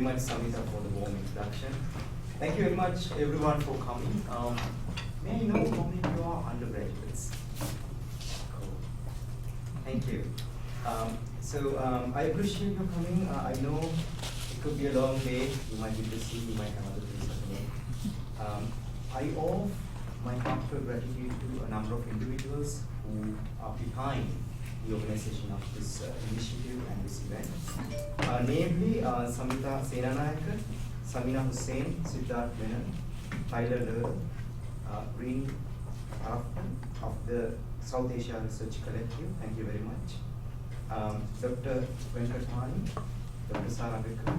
very much, Samita, for the warm introduction. Thank you very much, everyone, for coming. May I know how many of you are undergraduates? Cool. Thank you. I appreciate your coming. I know it could be a long day. You might be busy. You might have other things happening. I owe my heartfelt gratitude to a number of individuals who are behind the organization of this initiative and this event. Namely, Samita Senanayake, Samina Hussain, Siddharth Menon, Tyler Lerner, Green Arafan of the South Asia Research Collective, thank you very much. Dr. Venkatani, Dr. Sarah Becker,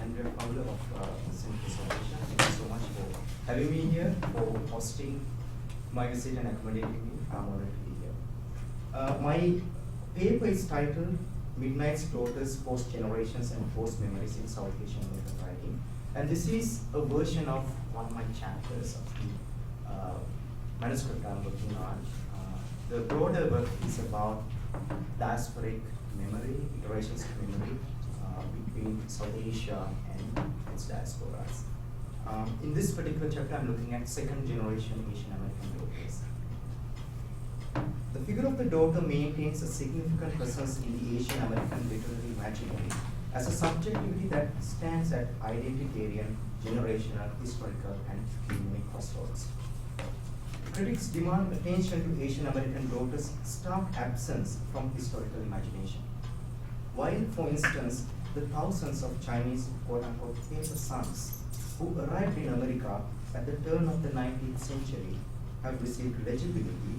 Andrea Paula of Central South Asia, thank you so much for having me here, for hosting my visit and accommodating me. I'm honored to be here. My paper is titled Midnight's Daughters, Postgenerations and Postmemories in South Asian American Writing. And this is a version of one of my chapters of the manuscript I'm working on. The broader work is about diasporic memory, iterations of memory between South Asia and its diasporas. In this particular chapter, I'm looking at second generation Asian American daughters. The figure of the daughter maintains a significant presence in the Asian American literary imaginary as a subjectivity that stands at identitarian, generational, historical, and mnemonic crossroads. Critics demand attention to Asian American daughters' stark absence from historical imagination. While, for instance, the thousands of Chinese quote-unquote paper sons who arrived in America at the turn of the 19th century have received legibility,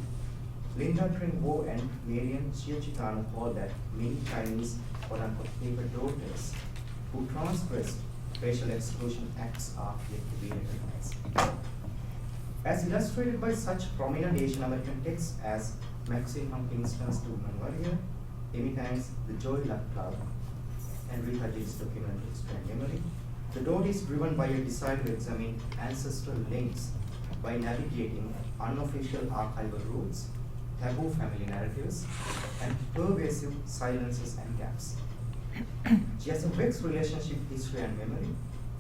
Linda Tring Vo and Marianne Hirsch call that many Chinese quote-unquote paper daughters who transgressed racial exclusion acts are yet to be recognized. As illustrated by such prominent Asian American texts as Maxine Hunkinston's The Woman Warrior, Amy Tang's The Joy Luck Club, and Rita Jill's documentary Strange Memory, the daughter is driven by a desire to examine ancestral links by navigating unofficial archival routes, taboo family narratives, and pervasive silences and gaps. She has a vexed relationship, history, and memory,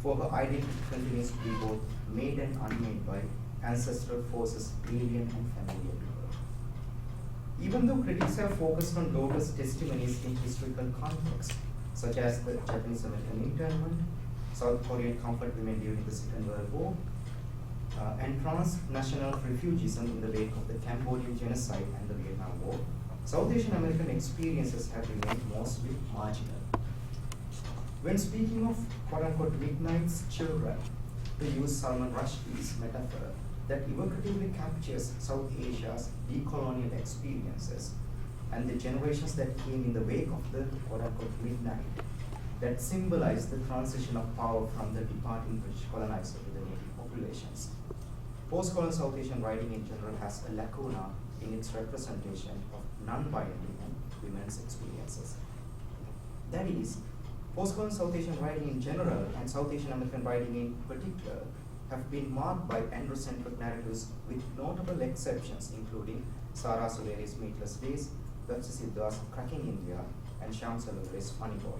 for her identity continues to be both made and unmade by ancestral forces alien and familiar to her. Even though critics have focused on daughters' testimonies in historical context, such as the Japanese American internment, South Korean comfort women during the Second World War, and transnational refugeism in the wake of the Cambodian genocide and the Vietnam War, South Asian American experiences have remained mostly marginal. When speaking of quote-unquote midnight's children, they use Salman Rushdie's metaphor that evocatively captures South Asia's decolonial experiences and the generations that came in the wake of the quote-unquote midnight that symbolize the transition of power from the departing British colonizer to the native populations. Postcolonial South Asian writing in general has a lacuna in its representation of non-binary women's experiences. That is, postcolonial South Asian writing in general and South Asian American writing in particular have been marked by androcentric narratives with notable exceptions including Sara Soleri's Meatless Days, Betsy Siddha's Cracking India, and Shyam Salure's Funny Boy.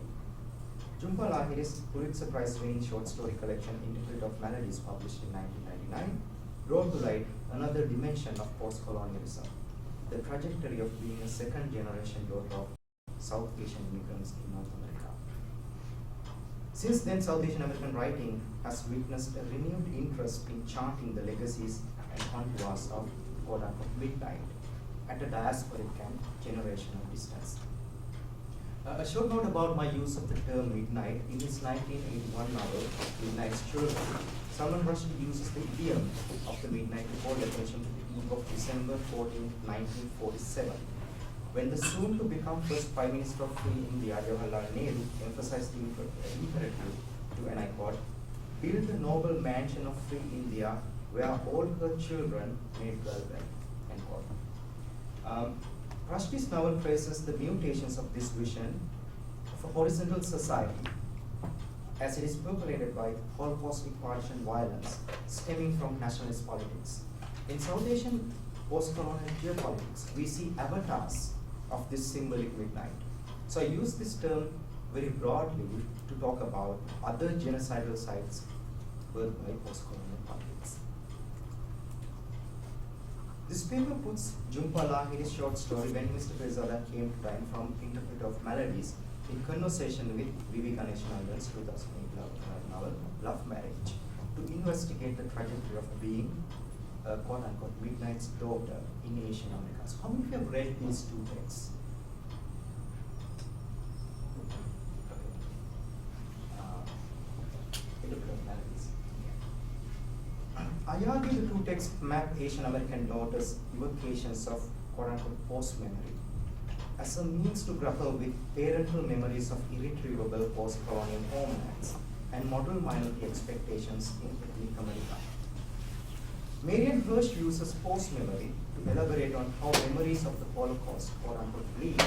Jhumpa Lahiri's Pulitzer Prize-winning short story collection Interpret of Melodies, published in 1999, brought to light another dimension of postcolonialism, the trajectory of being a second-generation daughter of South Asian immigrants in North America. Since then, South Asian American writing has witnessed a renewed interest in charting the legacies and contours of quote-unquote midnight at a diasporic and generational distance. A short note about my use of the term midnight. In his 1981 novel, Midnight's Children, Salman Rushdie uses the idiom of the midnight to call attention to the eve of December 14, 1947, when the soon-to-become first Prime Minister of Free India, Jawaharlal Nehru, emphasized the imperative to, and I quote, build the noble mansion of free India where all her children may dwell well, end quote. Rushdie's novel traces the mutations of this vision of a horizontal society as it is percolated by Holocaustic partisan violence stemming from nationalist politics. In South Asian postcolonial geopolitics, we see avatars of this symbolic midnight. So I use this term very broadly to talk about other genocidal sites birthed by postcolonial conflicts. This paper puts Jhumpa Lahiri's short story When Mr. Pirzada Came to Dine from Interpreter of Melodies in conversation with Ganeshananthan's 2008 novel Love Marriage to investigate the trajectory of being a quote-unquote midnight's daughter in Asian Americans. How many of you have read these two texts? Interpreter of Melodies. I argue the two texts map Asian American daughters' evocations of quote-unquote post-memory as a means to grapple with parental memories of irretrievable post-colonial homelands and model minority expectations in ethnic America. Marianne Hirsch uses post-memory to elaborate on how memories of the Holocaust quote-unquote lead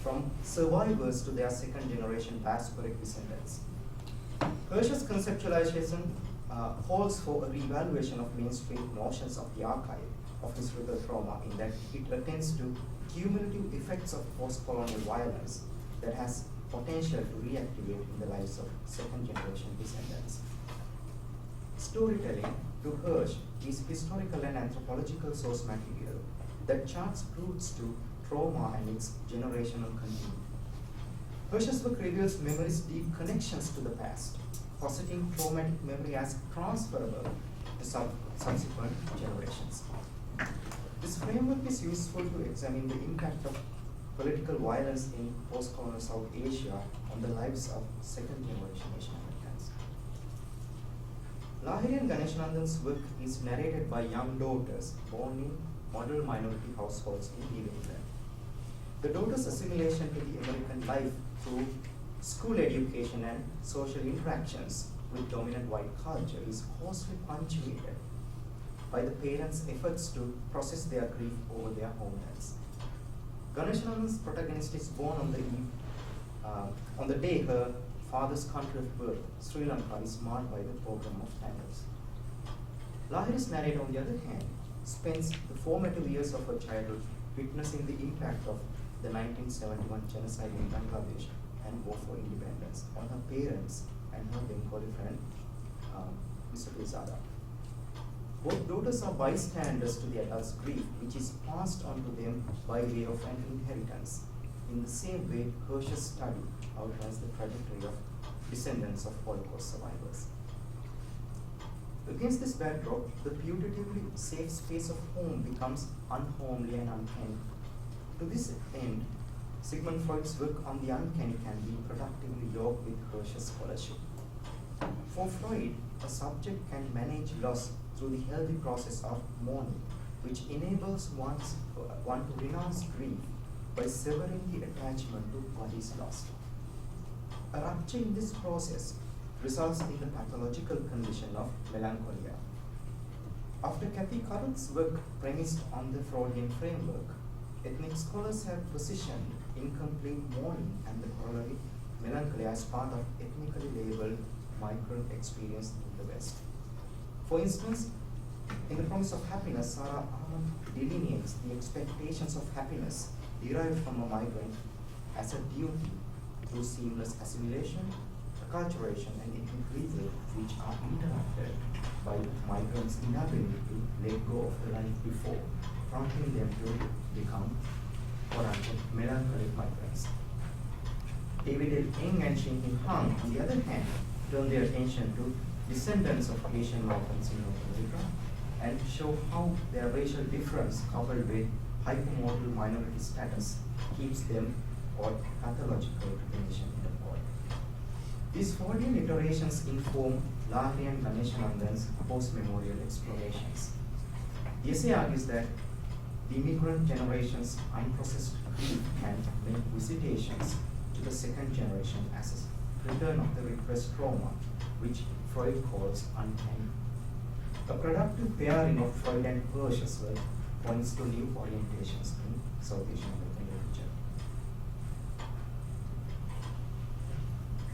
from survivors to their second-generation diasporic descendants. Hirsch's conceptualization calls for a reevaluation of mainstream notions of the archive of historical trauma in that it attends to cumulative effects of post-colonial violence that has potential to reactivate in the lives of second-generation descendants. Storytelling, to Hirsch, is historical and anthropological source material that charts routes to trauma and its generational continuity. Hirsch's work reveals memory's deep connections to the past, positing traumatic memory as transferable to subsequent generations. This framework is useful to examine the impact of political violence in post-colonial South Asia on the lives of second-generation Asian Americans. Lahiri and Ganeshananthan's work is narrated by young daughters born in model minority households in New England. The daughters' assimilation to the American life through school education and social interactions with dominant white culture is closely punctuated by the parents' efforts to process their grief over their homelands. Ganeshananthan's protagonist is born on the day her father's country of birth, Sri Lanka, is marred by the program of tangles. Lahiri's narrator, on the other hand, spends the formative years of her childhood witnessing the impact of the 1971 genocide in Bangladesh and war for independence on her parents and her Bengali friend, Mr. Pirzada. Both daughters are bystanders to the adult's grief, which is passed on to them by way of an inheritance, in the same way Hirsch's study outlines the trajectory of descendants of Holocaust survivors. Against this backdrop, the putatively safe space of home becomes unhomely and uncanny. To this end, Sigmund Freud's work on the uncanny can be productively yoked with Hirsch's scholarship. For Freud, a subject can manage loss through the healthy process of mourning, which enables one to renounce grief by severing the attachment to what is lost. A rupture in this process results in the pathological condition of melancholia. After Kathy Carruth's work premised on the Freudian framework, ethnic scholars have positioned incomplete mourning and the corollary melancholy as part of ethnically labeled migrant experience in the West. For instance, in The Promise of Happiness, Sarah Ahmed delineates the expectations of happiness derived from a migrant as a duty through seamless assimilation, acculturation, and ethnic research, which are interrupted by migrants' inability to let go of the life before, prompting them to become quote-unquote melancholic migrants. David L. Ng and Shin Hin Hang, on the other hand, turn their attention to descendants of Asian migrants in North America and show how their racial difference coupled with hypermodal minority status keeps them pathological to the nation in the world. These Freudian iterations inform Lahiri and Ganeshananthan's post-memorial explorations. The essay argues that the immigrant generation's unprocessed grief can make visitations to the second generation as a return of the repressed trauma, which Freud calls uncanny. A productive pairing of Freud and Hirsch's work points to new orientations in South Asian American literature.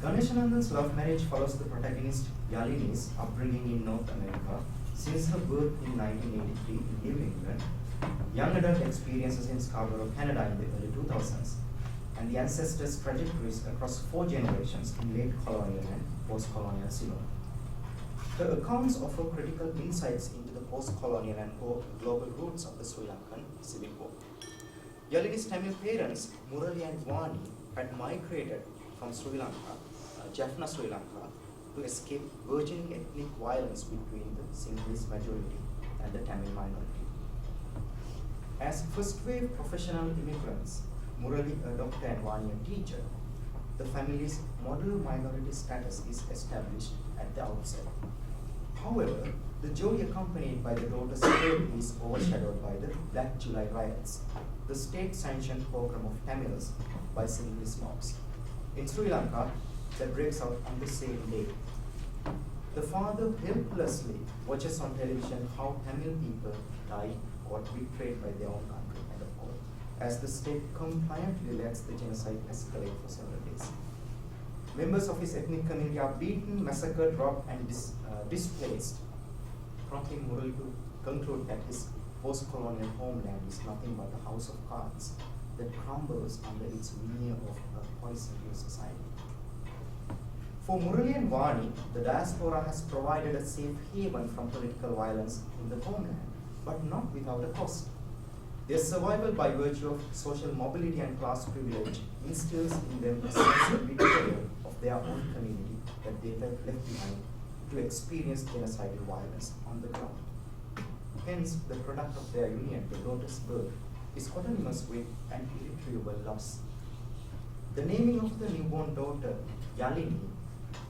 Ganeshananthan's love marriage follows the protagonist Yalini's upbringing in North America since her birth in 1983 in New England, young adult experiences in Scarborough, Canada in the early 2000s, and the ancestors' trajectories across 4 generations in late colonial and post-colonial Sri Lanka. The accounts offer critical insights into the post-colonial and global roots of the Sri Lankan civil war. Yalini's Tamil parents, Murali and Vani, had migrated from Sri Lanka, Jaffna, Sri Lanka, to escape burgeoning ethnic violence between the Sinhalese majority and the Tamil minority. As first-wave professional immigrants, Murali a doctor and Vani a teacher, the family's model minority status is established at the outset. However, the joy accompanied by the daughter's birth is overshadowed by the Black July riots, the state-sanctioned program of Tamils by Sinhalese mobs. In Sri Lanka, that breaks out on the same day. The father helplessly watches on television how Tamil people die or betrayed by their own country, and of course, as the state compliantly lets the genocide escalate for several days. Members of his ethnic community are beaten, massacred, robbed, and displaced, prompting Murali to conclude that his post-colonial homeland is nothing but a house of cards that crumbles under its veneer of a poisoned society. For Murali and Vani, the diaspora has provided a safe haven from political violence in the homeland, but not without a cost. Their survival by virtue of social mobility and class privilege instills in them a sense of betrayal of their own community that they felt left behind to experience genocidal violence on the ground. Hence, the product of their union, the daughter's birth, is synonymous with an irretrievable loss. The naming of the newborn daughter, Yalini,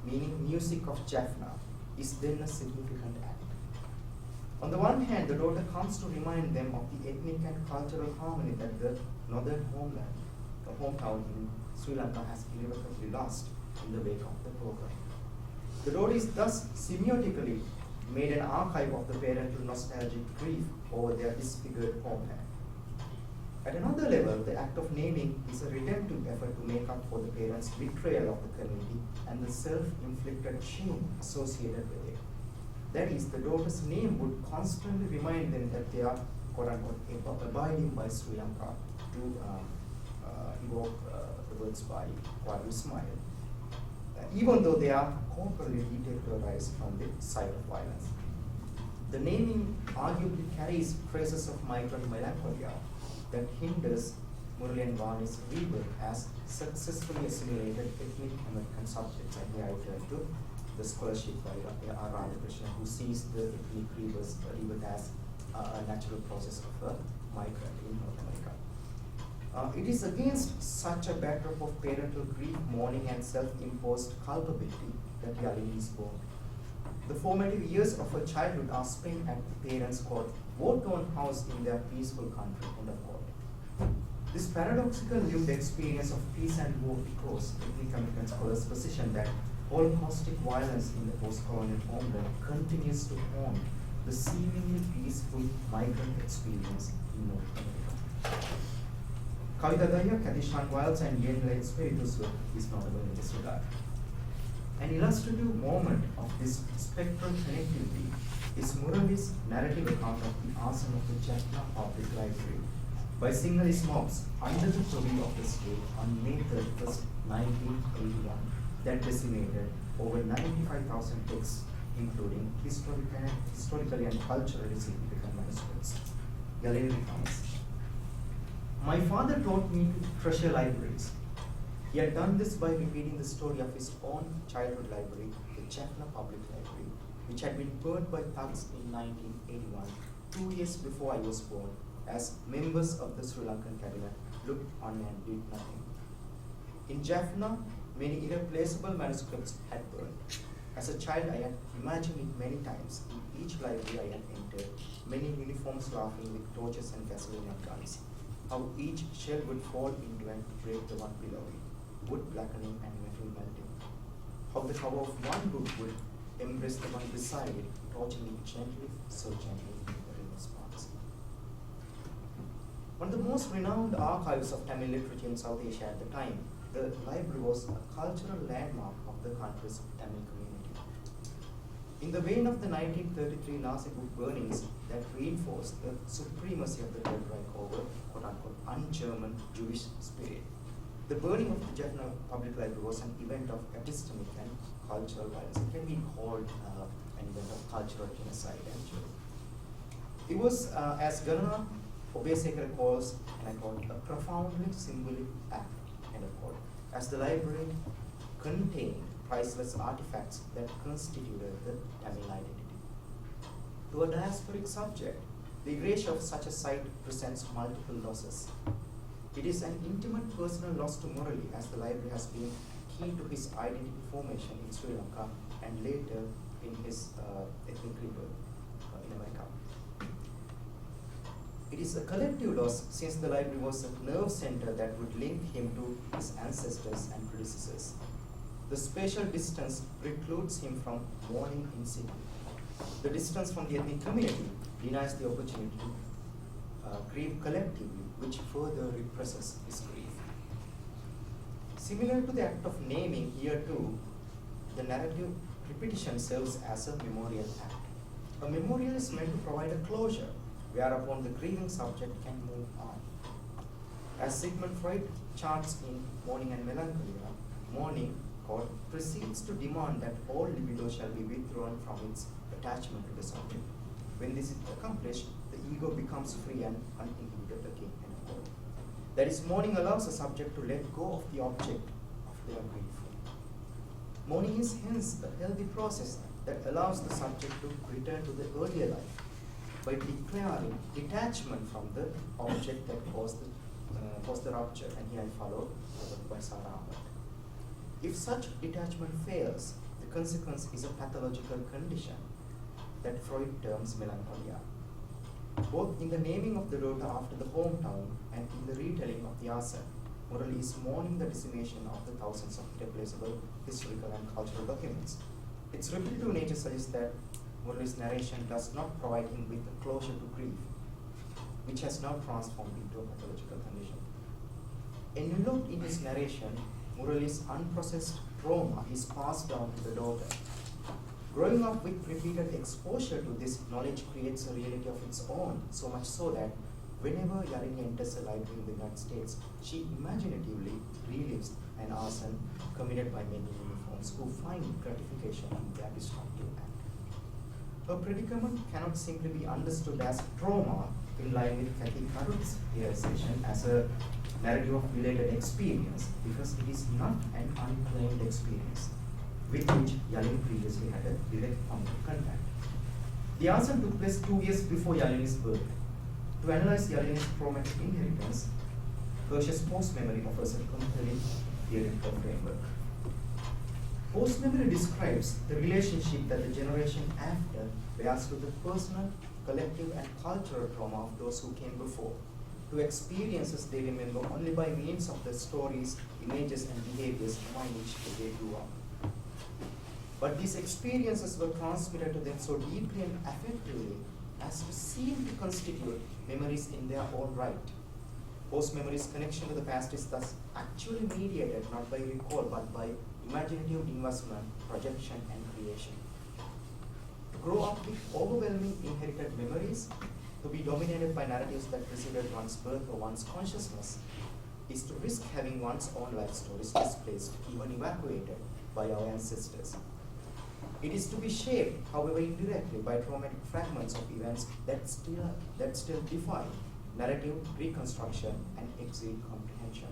meaning music of Jaffna, is then a significant act. On the one hand, the daughter comes to remind them of the ethnic and cultural harmony that the northern homeland, the hometown in Sri Lanka, has irrevocably lost in the wake of the program. The daughter is thus semiotically made an archive of the parental nostalgic grief over their disfigured homeland. At another level, the act of naming is a redemptive effort to make up for the parents' betrayal of the community and the self-inflicted shame associated with it. That is, the daughter's name would constantly remind them that they are, quote-unquote, abiding by Sri Lanka, to evoke the words by Quadri Smile, even though they are corporally deteriorized from the site of violence. The naming arguably carries traces of migrant melancholia that hinders Murali and Vani's rebirth as successfully assimilated ethnic American subjects. And here I turn to the scholarship by R. Radhakrishnan, who sees the ethnic rebirth as a natural process of a migrant in North America. It is against such a backdrop of parental grief, mourning, and self-imposed culpability that Yalini is born. The formative years of her childhood are spent at the parents' quote, war-torn house in their peaceful country, end of quote. This paradoxical lived experience of peace and war echoes ethnic American scholars' position that holocaustic violence in the post-colonial homeland continues to haunt the seemingly peaceful migrant experience in North America. Kavita Daya, Kadishan Wiles, and Yenla Spiritus work is notable in this regard. An illustrative moment of this spectral connectivity is Murali's narrative account of the arson of the Jaffna Public Library by Sinhalese mobs under the purview of the state on May 31st, 1981, that decimated over 95,000 texts, including historically and culturally significant manuscripts. Yalini recounts, "My father taught me to treasure libraries. He had done this by repeating the story of his own childhood library, the Jaffna Public Library, which had been burned by thugs in 1981, 2 years before I was born, as members of the Sri Lankan cabinet looked on and did nothing. In Jaffna, many irreplaceable manuscripts had burned. As a child, I had imagined it many times. In each library I had entered, many uniforms laughing with torches and gasoline and guns. How each shell would fall into and break the one below it, wood blackening and metal melting. How the cover of one book would embrace the one beside it, torching it gently, so gently, in response." One of the most renowned archives of Tamil literature in South Asia at the time, the library was a cultural landmark of the country's Tamil community. In the vein of the 1933 Nazi book burnings that reinforced the supremacy of the Third Reich over quote-unquote un-German Jewish spirit, The burning of the Jaffna Public Library was an event of epistemic and cultural violence. It can be called an event of cultural genocide, actually. It was, as Garuna Obeseka calls, and I quote, a profoundly symbolic act, end of quote, as the library contained priceless artifacts that constituted the Tamil identity. To a diasporic subject, the erasure of such a site presents multiple losses. It is an intimate personal loss to Murali, as the library has been key to his identity formation in Sri Lanka and later in his ethnic rebirth in America. It is a collective loss, since the library was a nerve center that would link him to his ancestors and predecessors. The spatial distance precludes him from mourning in situ. The distance from the ethnic community denies the opportunity to grieve collectively, which further represses his grief. Similar to the act of naming, here too, the narrative repetition serves as a memorial act. A memorial is meant to provide a closure, whereupon the grieving subject can move on. As Sigmund Freud charts in Mourning and Melancholia, mourning, quote, proceeds to demand that all libido shall be withdrawn from its attachment to the subject. When this is accomplished, the ego becomes free and uninhibited again, end of quote. That is, mourning allows the subject to let go of the object of their grief. Mourning is hence a healthy process that allows the subject to return to the earlier life by declaring detachment from the object that caused the rupture, and here I follow by Sarah Ahmed. If such detachment fails, the consequence is a pathological condition that Freud terms melancholia. Both in the naming of the daughter after the hometown and in the retelling of the arson, Murali is mourning the decimation of the thousands of irreplaceable historical and cultural documents. Its repetitive nature suggests that Murali's narration does not provide him with a closure to grief, which has now transformed into a pathological condition. Enveloped in his narration, Murali's unprocessed trauma is passed down to the daughter. Growing up with repeated exposure to this knowledge creates a reality of its own, so much so that whenever Yalini enters a library in the United States, she imaginatively relives an arson committed by men in uniforms who find gratification in their destructive act. Her predicament cannot simply be understood as trauma in line with Kathy Karut's theorization as a narrative of related experience, because it is not an unclaimed experience with which Yalini previously had a direct contact. The arson took place 2 years before Yalini's birth. To analyze Yalini's traumatic inheritance, Hirsch's post-memory offers a compelling theoretical framework. Post-memory describes the relationship that the generation after bears to the personal, collective, and cultural trauma of those who came before, to experiences they remember only by means of the stories, images, and behaviors among which they grew up. But these experiences were transmitted to them so deeply and affectively as to seem to constitute memories in their own right. Post-memory's connection to the past is thus actually mediated not by recall but by imaginative investment, projection, and creation. To grow up with overwhelming inherited memories, to be dominated by narratives that preceded one's birth or one's consciousness, is to risk having one's own life stories displaced, even evacuated by our ancestors. It is to be shaped, however indirectly, by traumatic fragments of events that still define narrative reconstruction and exit comprehension.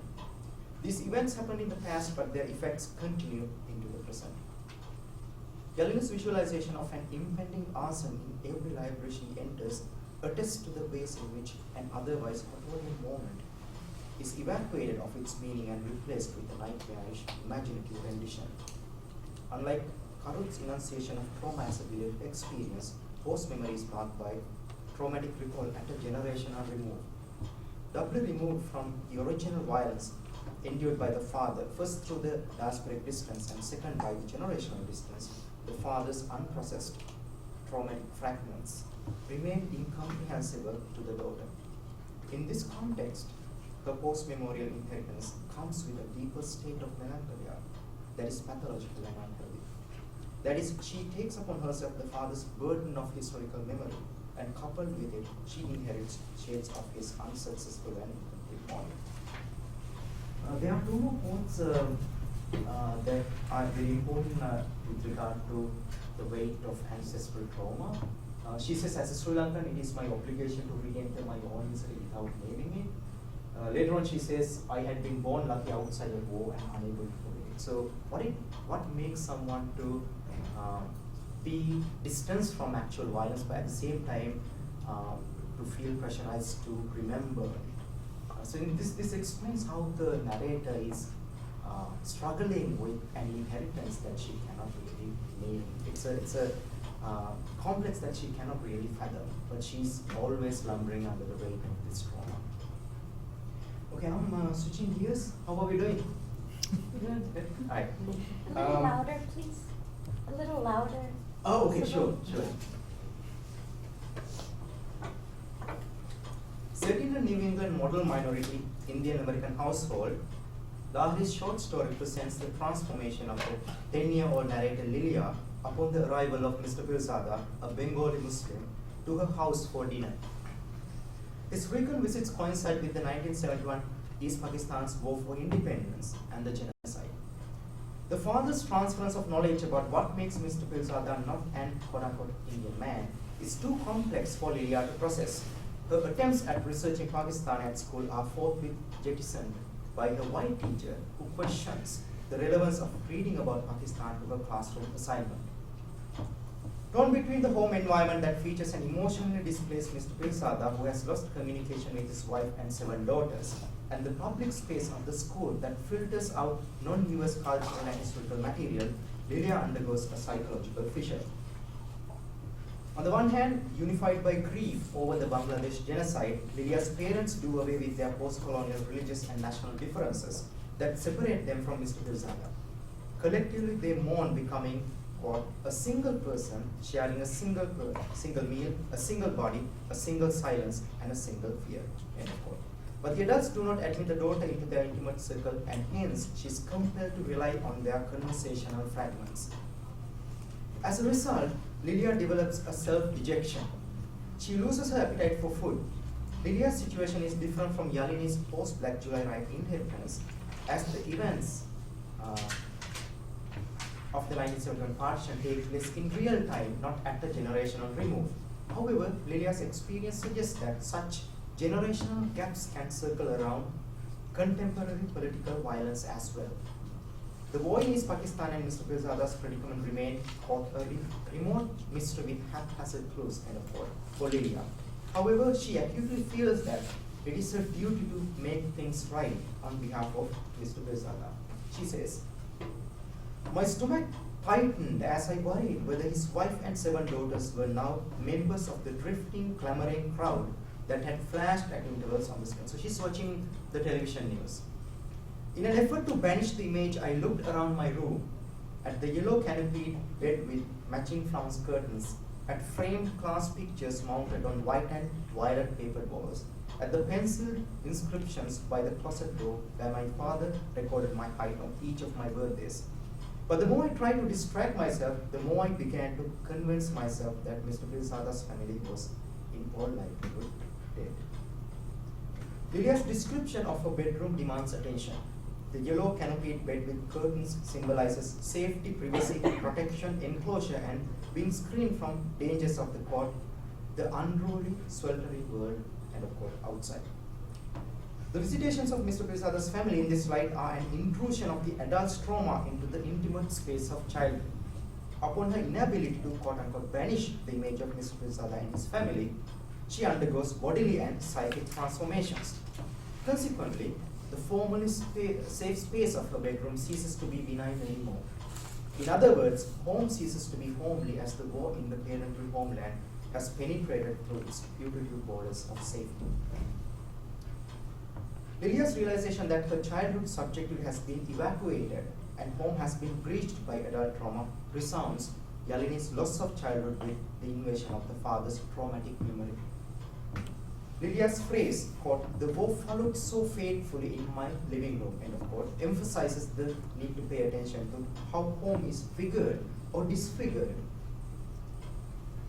These events happened in the past, but their effects continue into the present. Yalini's visualization of an impending arson in every library she enters attests to the ways in which an otherwise Ottoman moment is evacuated of its meaning and replaced with a nightmarish imaginative rendition. Unlike Karut's enunciation of trauma as a delayed experience, post-memory is marked by traumatic recall at a generational remove. Doubly removed from the original violence endured by the father, first through the diasporic distance and second by the generational distance, the father's unprocessed traumatic fragments remain incomprehensible to the daughter. In this context, her post-memorial inheritance comes with a deeper state of melancholia that is pathological and unhealthy. That is, she takes upon herself the father's burden of historical memory, and coupled with it, she inherits shades of his unsuccessful and incomplete mourning. There are two more points that are very important with regard to the weight of ancestral trauma. She says, as a Sri Lankan, it is my obligation to re-enter my own history without naming it. Later on, she says, I had been born lucky outside of war and unable to forget it. So, what makes someone to be distanced from actual violence, but at the same time to feel pressurized to remember? So this explains how the narrator is struggling with an inheritance that she cannot really name. It's a complex that she cannot really fathom, but she's always lumbering under the weight of this trauma. Okay, I'm switching gears. How are we doing? Good. All right. A little louder, please. A little louder. Oh, okay, sure. Set in a New England model minority Indian American household, Lahiri's short story presents the transformation of the 10-year-old narrator Lilia upon the arrival of Mr. Pirzada, a Bengali Muslim, to her house for dinner. His frequent visits coincide with the 1971 East Pakistan's war for independence and the genocide. The father's transference of knowledge about what makes Mr. Pirzada not an quote-unquote Indian man is too complex for Lilia to process. Her attempts at researching Pakistan at school are forthwith jettisoned by her white teacher, who questions the relevance of reading about Pakistan to her classroom assignment. Torn between the home environment that features an emotionally displaced Mr. Pirzada, who has lost communication with his wife and 7 daughters, and the public space of the school that filters out non-US cultural and historical material, Lilia undergoes a psychological fissure. On the one hand, unified by grief over the Bangladesh genocide, Lilia's parents do away with their post-colonial religious and national differences that separate them from Mr. Pirzada. Collectively, they mourn becoming, quote, a single person sharing a single meal, a single body, a single silence, and a single fear, end quote. But the adults do not admit the daughter into their intimate circle, and hence she is compelled to rely on their conversational fragments. As a result, Lilia develops a self-dejection. She loses her appetite for food. Lilia's situation is different from Yalini's post-Black July right inheritance, as the events of the 1971 partition take place in real time, not at the generational remove. However, Lilia's experience suggests that such generational gaps can circle around contemporary political violence as well. The war in East Pakistan and Mr. Pirzada's predicament remain, quote, a remote mystery with haphazard clues, end of quote, for Lilia. However, she acutely feels that it is her duty to make things right on behalf of Mr. Pirzada. She says, my stomach tightened as I worried whether his wife and 7 daughters were now members of the drifting, clamoring crowd that had flashed at intervals on the screen. So she's watching the television news. In an effort to banish the image, I looked around my room at the yellow canopied bed with matching flounce curtains, at framed class pictures mounted on white and violet paper walls, at the penciled inscriptions by the closet door where my father recorded my height on each of my birthdays. But the more I tried to distract myself, the more I began to convince myself that Mr. Pirzada's family was, in all likelihood, dead. Lilia's description of her bedroom demands attention. The yellow canopied bed with curtains symbolizes safety, privacy, protection, enclosure, and being screened from dangers of the quote, the unruly, sweltering world, end of quote, outside. The visitations of Mr. Pirzada's family in this light are an intrusion of the adult's trauma into the intimate space of childhood. Upon her inability to quote unquote banish the image of Mr. Pirzada and his family, she undergoes bodily and psychic transformations. Consequently, the formerly safe space of her bedroom ceases to be benign anymore. In other words, home ceases to be homely as the war in the parental homeland has penetrated through its putative borders of safety. Lilia's realization that her childhood subjectivity has been evacuated and home has been breached by adult trauma resounds Yalini's loss of childhood with the invasion of the father's traumatic memory. Lilia's phrase, quote, the war followed so faithfully in my living room, end of quote, emphasizes the need to pay attention to how home is figured or disfigured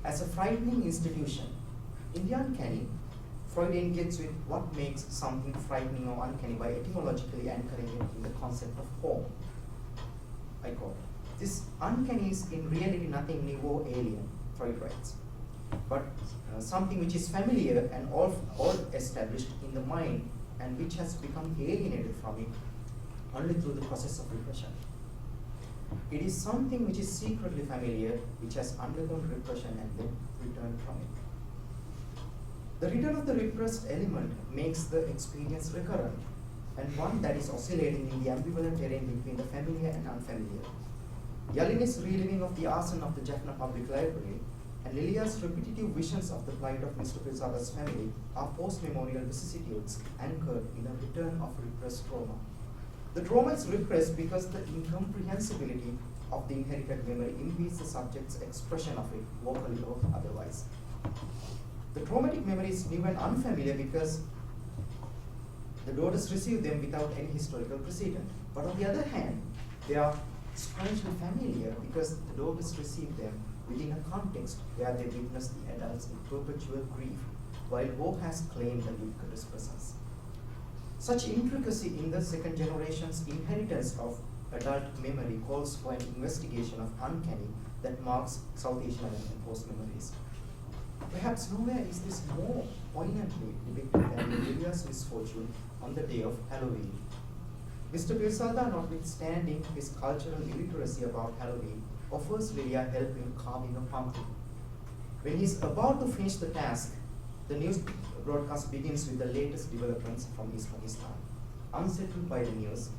as a frightening institution. In the uncanny, Freud engages with what makes something frightening or uncanny by etymologically anchoring it in the concept of home. I quote, "This uncanny is in reality nothing new or alien," Freud writes, but something which is familiar and all established in the mind and which has become alienated from it only through the process of repression. It is something which is secretly familiar, which has undergone repression and then returned from it. The return of the repressed element makes the experience recurrent, and one that is oscillating in the ambivalent terrain between the familiar and unfamiliar. Yalini's reliving of the arson of the Jaffna Public Library and Lilia's repetitive visions of the plight of Mr. Pirzada's family are post-memorial vicissitudes anchored in a return of repressed trauma. The trauma is repressed because the incomprehensibility of the inherited memory impedes the subject's expression of it, vocally or otherwise. The traumatic memory is new and unfamiliar because the daughters receive them without any historical precedent. But on the other hand, they are strangely familiar because the daughters receive them within a context where they witness the adults in perpetual grief, while woe has claimed a ubiquitous presence. Such intricacy in the second generation's inheritance of adult memory calls for an investigation of uncanny that marks South Asian and post-memories. Perhaps nowhere is this more poignantly depicted than Lilia's misfortune on the day of Halloween. Mr. Pirzada, notwithstanding his cultural illiteracy about Halloween, offers Lilia help in carving a pumpkin. When he is about to finish the task, the news broadcast begins with the latest developments from East Pakistan. Unsettled by the news,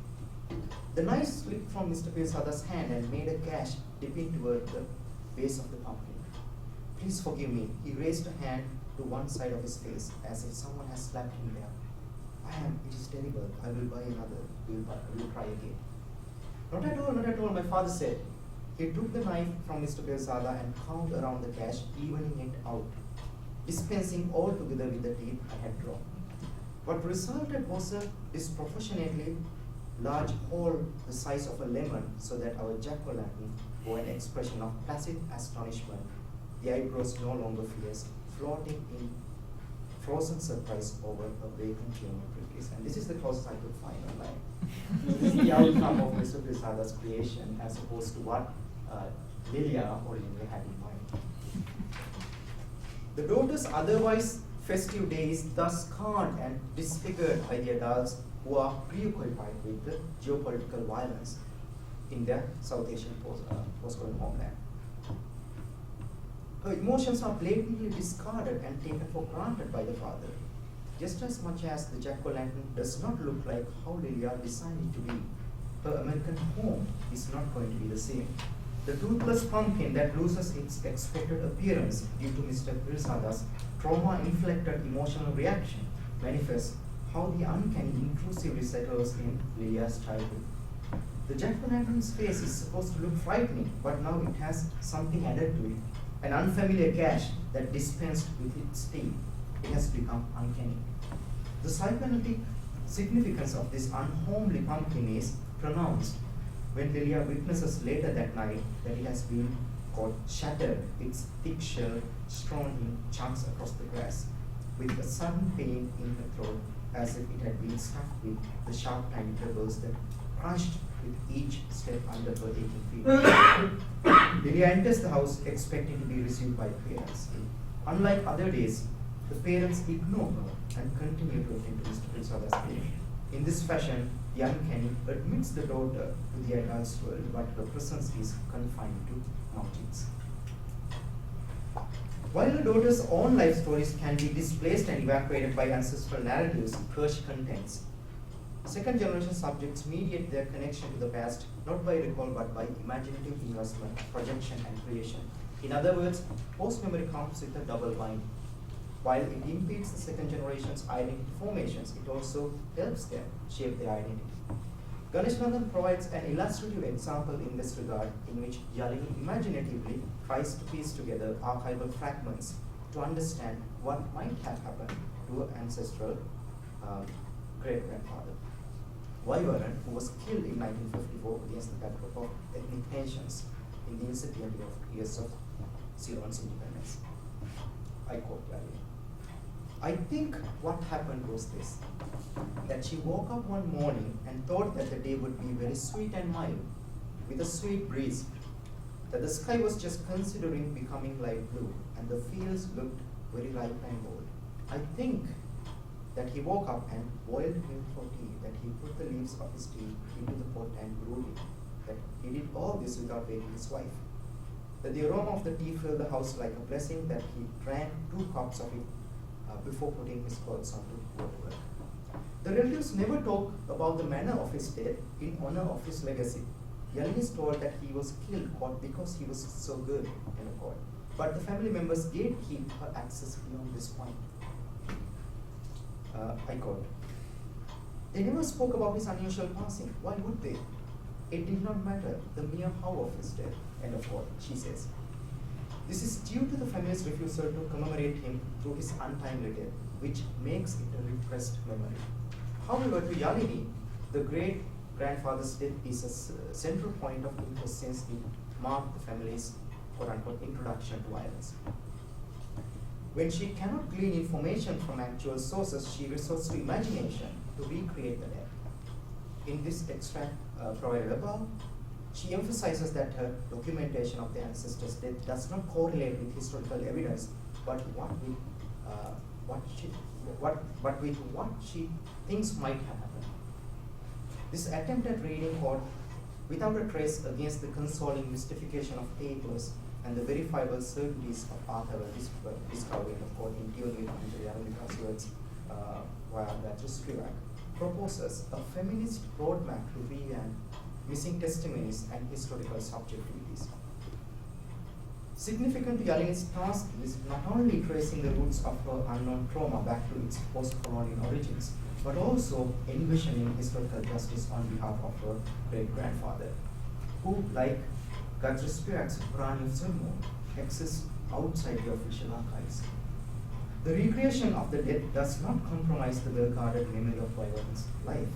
the knife slipped from Mr. Pirzada's hand and made a gash dipping toward the base of the pumpkin. "Please forgive me." He raised a hand to one side of his face as if someone has slapped him there. It is terrible. I will buy another. We will try again." Not at all, my father said. He took the knife from Mr. Pirzada and carved around the gash, evening it out, dispensing altogether with the teeth I had drawn. What resulted was a disproportionately large hole the size of a lemon, so that our jack-o'-lantern bore an expression of placid astonishment, the eyebrows no longer fierce, floating in frozen surprise over a vacant geometry case. And this is the closest I could find online. This is the outcome of Mr. Pirzada's creation, as opposed to what Lilia originally had in mind. The daughter's otherwise festive day is thus scarred and disfigured by the adults who are preoccupied with the geopolitical violence in their South Asian postcolonial homeland. Her emotions are blatantly discarded and taken for granted by the father. Just as much as the jack-o'-lantern does not look like how Lilia designed it to be, her American home is not going to be the same. The toothless pumpkin that loses its expected appearance due to Mr. Pirzada's trauma-inflected emotional reaction manifests how the uncanny intrusively settles in Lilia's childhood. The jack-o'-lantern's face is supposed to look frightening, but now it has something added to it, an unfamiliar gash that dispensed with its teeth. It has become uncanny. The psychoanalytic significance of this unhomely pumpkin is pronounced when Lilia witnesses later that night that it has been shattered, its thick shell strewn in chunks across the grass, with a sudden pain in her throat as if it had been stuffed with the sharp tiny pebbles that crunched with each step under her aching feet. Lilia enters the house expecting to be received by the parents. Unlike other days, the parents ignore her and continue to attend to Mr. Pirzada's care. In this fashion, the uncanny admits the daughter to the adult's world, but her presence is confined to mountains. While the daughter's own life stories can be displaced and evacuated by ancestral narratives Hirsch contends, second generation subjects mediate their connection to the past not by recall but by imaginative investment, projection, and creation. In other words, post-memory comes with a double bind. While it impedes the second generation's identity formations, it also helps them shape their identity. Ganeshananthan provides an illustrative example in this regard, in which Yalini imaginatively tries to piece together archival fragments to understand what might have happened to her ancestral great-grandfather, Vaivaran, who was killed in 1954 against the backdrop of ethnic tensions in the incipient years of Ceylon's independence. I quote Yalini. I think what happened was this, that she woke up one morning and thought that the day would be very sweet and mild, with a sweet breeze, that the sky was just considering becoming light blue, and the fields looked very ripe and bold. I think that he woke up and boiled milk for tea, that he put the leaves of his tea into the pot and brewed it, that he did all this without waking his wife, that the aroma of the tea filled the house like a blessing, that he drank 2 cups of it before putting his clothes on to go to work. The relatives never talk about the manner of his death in honor of his legacy. Yalini is told that he was killed because he was so good, end of quote. But the family members gatekeep her access beyond this point. I quote, they never spoke about his unusual passing. Why would they? It did not matter, the mere how of his death, end of quote, she says. This is due to the family's refusal to commemorate him through his untimely death, which makes it a repressed memory. However, to Yalini, the great-grandfather's death is a central point of interest since it marked the family's quote-unquote introduction to violence. When she cannot glean information from actual sources, she resorts to imagination to recreate the death. In this extract provided above, she emphasizes that her documentation of the ancestors' death does not correlate with historical evidence, but with what she thinks might have happened. This attempt at reading ought, without a trace against the consoling mystification of papers and the verifiable certainties of archival discovery, and of course in tune with Anjali words via that Spivak, proposes a feminist roadmap to revamp missing testimonies and historical subjectivities. Significant to Yalini's task is not only tracing the roots of her unknown trauma back to its post-colonial origins, but also envisioning historical justice on behalf of her great-grandfather, who, like Gajra Spivak's Purani of Sulmo, exists outside the official archives. The recreation of the dead does not compromise the well-guarded memory of Vaivahan's life.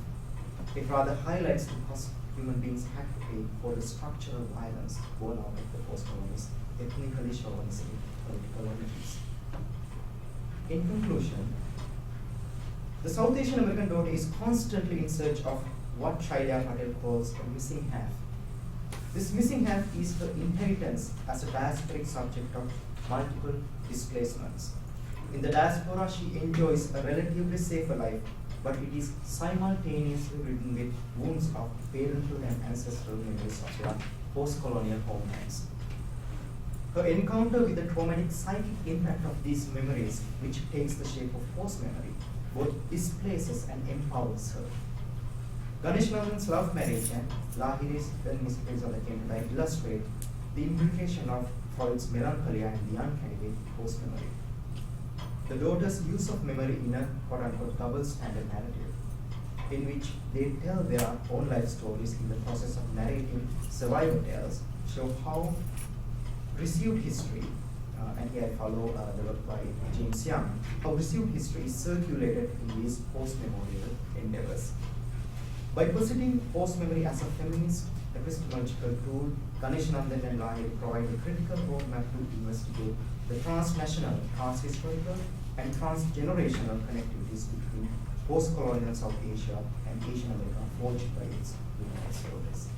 It rather highlights the cost human beings had to pay for the structural violence born out of the post-colonialist, ethnically chauvinistic political origins. In conclusion, the South Asian American daughter is constantly in search of what Shailya Patel calls a missing half. This missing half is her inheritance as a diasporic subject of multiple displacements. In the diaspora, she enjoys a relatively safer life, but it is simultaneously ridden with wounds of parenthood and ancestral memories of their post-colonial homelands. Her encounter with the traumatic psychic impact of these memories, which takes the shape of post-memory, both displaces and empowers her. Ganeshananthan's love marriage and Lahiri's When Miss Pirzada Came illustrate the implication of Freud's melancholia and the uncanny with post-memory. The daughter's use of memory in a quote-unquote double standard narrative, in which they tell their own life stories in the process of narrating survival tales, show how received history, and here I follow the work by James Young, how received history is circulated in these post-memorial endeavors. By positing post-memory as a feminist epistemological tool, Ganeshananthan and Lahiri provide a critical roadmap to investigate the transnational, transhistorical, and transgenerational connectivities between post-colonial South Asia and Asian America forged by its United States.